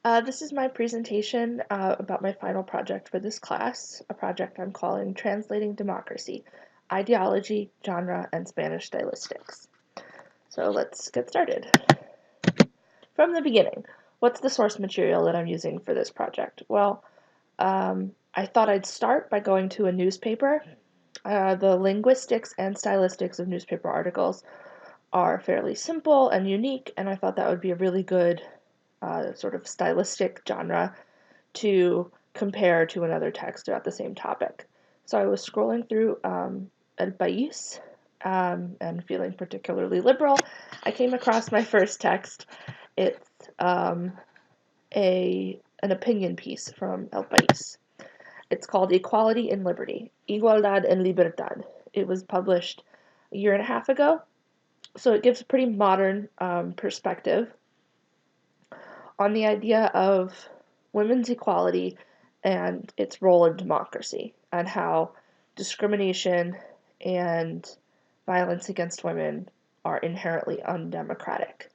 This is my presentation about my final project for this class, a project I'm calling Translating Democracy, Ideology, Genre, and Spanish Stylistics. So let's get started. From the beginning, what's the source material that I'm using for this project? Well, I thought I'd start by going to a newspaper. The linguistics and stylistics of newspaper articles are fairly simple and unique, and I thought that would be a really good sort of stylistic genre to compare to another text about the same topic. So I was scrolling through El País and feeling particularly liberal. I came across my first text. It's an opinion piece from El País. It's called Equality and Liberty, Igualdad en Libertad. It was published a year and a half ago, so it gives a pretty modern perspective on the idea of women's equality and its role in democracy, and how discrimination and violence against women are inherently undemocratic.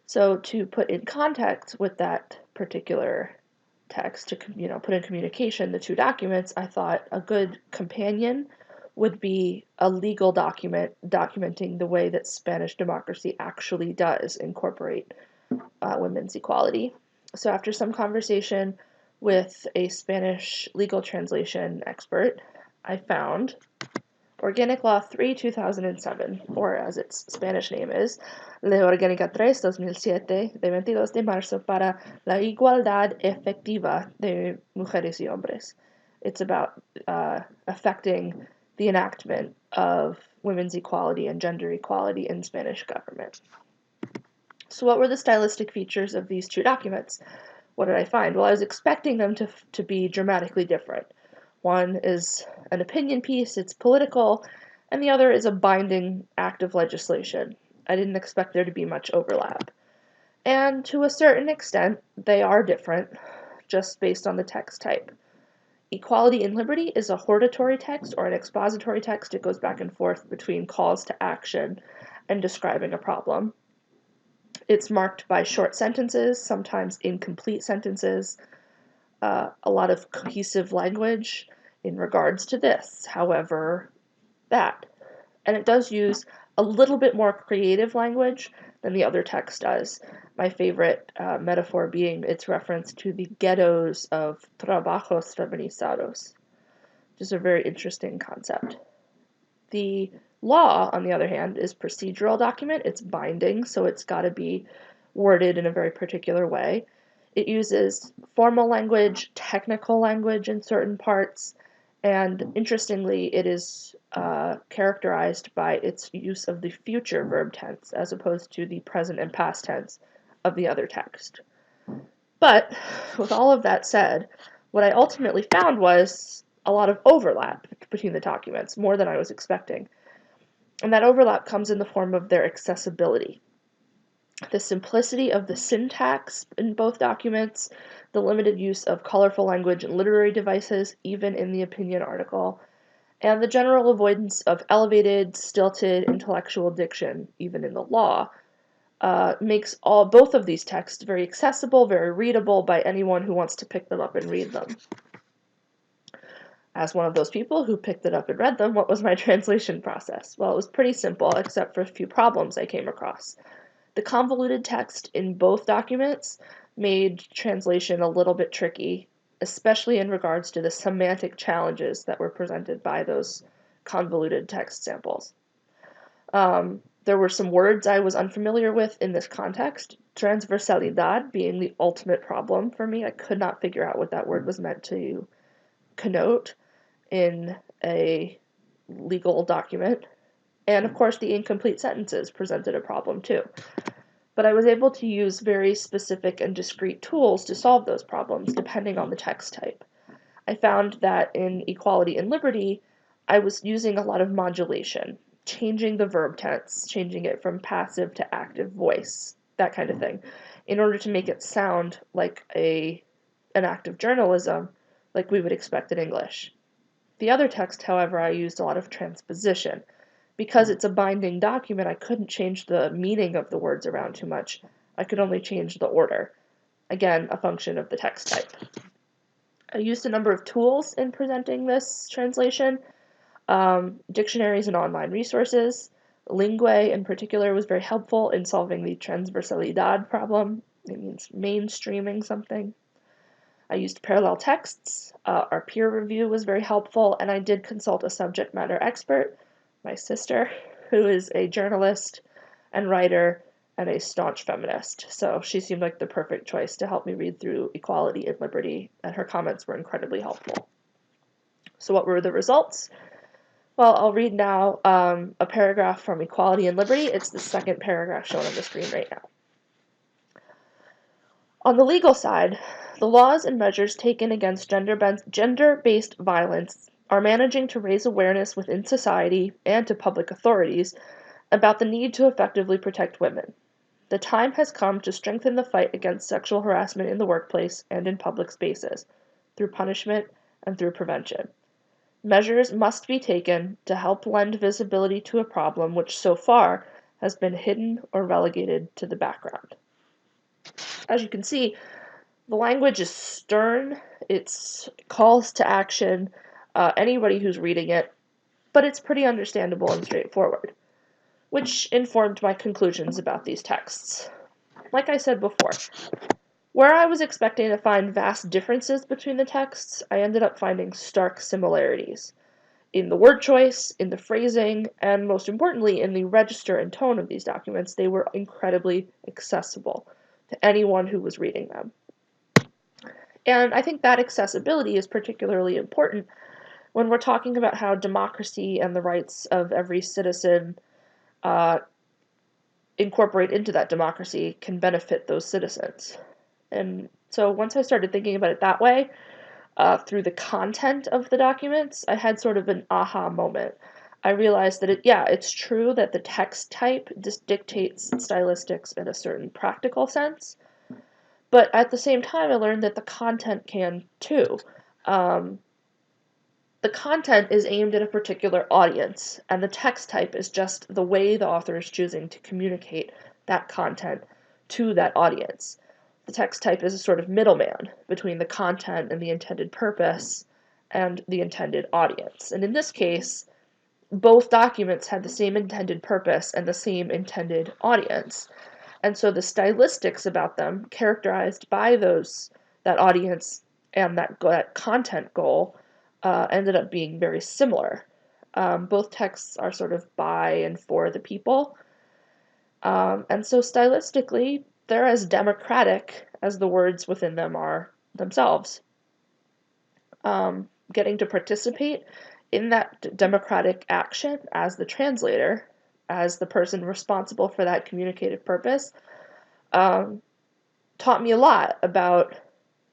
So to put in context with that particular text, to put in communication the two documents, I thought a good companion would be a legal document documenting the way that Spanish democracy actually does incorporate women's equality. So after some conversation with a Spanish legal translation expert, I found Organic Law 3, 2007, or as its Spanish name is, Ley Orgánica 3, 2007, de 22 de marzo para la igualdad efectiva de mujeres y hombres. It's about affecting the enactment of women's equality and gender equality in Spanish government. So what were the stylistic features of these two documents? What did I find? Well, I was expecting them to be dramatically different. One is an opinion piece, it's political, and the other is a binding act of legislation. I didn't expect there to be much overlap. And to a certain extent, they are different, just based on the text type. Equality and Liberty is a hortatory text or an expository text. It goes back and forth between calls to action and describing a problem. It's marked by short sentences, sometimes incomplete sentences, a lot of cohesive language in regards to this, however, that. And it does use a little bit more creative language than the other text does. My favorite metaphor being its reference to the ghettos of trabajos organizados, which is a very interesting concept. The law, on the other hand, is procedural document. It's binding, so it's got to be worded in a very particular way. It uses formal language, technical language in certain parts, and interestingly, it is characterized by its use of the future verb tense as opposed to the present and past tense of the other text. But with all of that said, what I ultimately found was a lot of overlap between the documents, more than I was expecting. And that overlap comes in the form of their accessibility. The simplicity of the syntax in both documents, the limited use of colorful language and literary devices, even in the opinion article, and the general avoidance of elevated, stilted intellectual diction, even in the law, makes both of these texts very accessible, very readable by anyone who wants to pick them up and read them. As one of those people who picked it up and read them, what was my translation process? Well, it was pretty simple, except for a few problems I came across. The convoluted text in both documents made translation a little bit tricky, especially in regards to the semantic challenges that were presented by those convoluted text samples. There were some words I was unfamiliar with in this context, transversalidad being the ultimate problem for me. I could not figure out what that word was meant to connote in a legal document. And of course, the incomplete sentences presented a problem too. But I was able to use very specific and discrete tools to solve those problems depending on the text type. I found that in Equality and Liberty, I was using a lot of modulation, changing the verb tense, changing it from passive to active voice, that kind of thing, in order to make it sound like an act of journalism like we would expect in English. The other text, however, I used a lot of transposition. Because it's a binding document, I couldn't change the meaning of the words around too much. I could only change the order. again, a function of the text type. I used a number of tools in presenting this translation, dictionaries and online resources. Lingue, in particular, was very helpful in solving the transversalidad problem. It means mainstreaming something. I used parallel texts. Our peer review was very helpful, and I did consult a subject matter expert, my sister, who is a journalist and writer and a staunch feminist. So she seemed like the perfect choice to help me read through Equality and Liberty, and her comments were incredibly helpful. So what were the results? Well, I'll read now a paragraph from Equality and Liberty. It's the second paragraph shown on the screen right now. On the legal side, the laws and measures taken against gender-based violence are managing to raise awareness within society and to public authorities about the need to effectively protect women. The time has come to strengthen the fight against sexual harassment in the workplace and in public spaces, through punishment and through prevention. Measures must be taken to help lend visibility to a problem which so far has been hidden or relegated to the background. As you can see, the language is stern, it's calls to action, anybody who's reading it, but it's pretty understandable and straightforward, which informed my conclusions about these texts. Like I said before, where I was expecting to find vast differences between the texts, I ended up finding stark similarities in the word choice, in the phrasing, and most importantly, in the register and tone of these documents. They were incredibly accessible to anyone who was reading them. And I think that accessibility is particularly important when we're talking about how democracy and the rights of every citizen incorporate into that democracy can benefit those citizens. And so once I started thinking about it that way, through the content of the documents, I had sort of an aha moment. I realized that it's true that the text type dictates stylistics in a certain practical sense, but at the same time, I learned that the content can too. The content is aimed at a particular audience, and the text type is just the way the author is choosing to communicate that content to that audience. The text type is a sort of middleman between the content and the intended purpose and the intended audience. And in this case, both documents had the same intended purpose and the same intended audience. And so the stylistics about them, characterized by that audience and that content goal, ended up being very similar. Both texts are sort of by and for the people. And so stylistically, they're as democratic as the words within them are themselves. Getting to participate in that democratic action as the translator, as the person responsible for that communicative purpose, taught me a lot about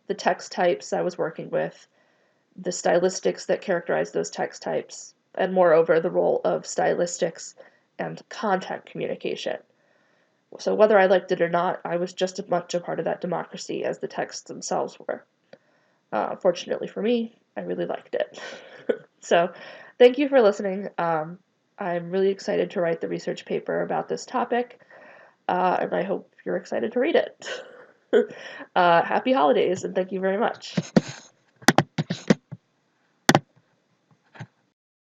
the text types I was working with, the stylistics that characterize those text types, and moreover, the role of stylistics and content communication. So whether I liked it or not, I was just as much a part of that democracy as the texts themselves were. Fortunately for me, I really liked it. So thank you for listening. I'm really excited to write the research paper about this topic, and I hope you're excited to read it. Happy holidays, and thank you very much.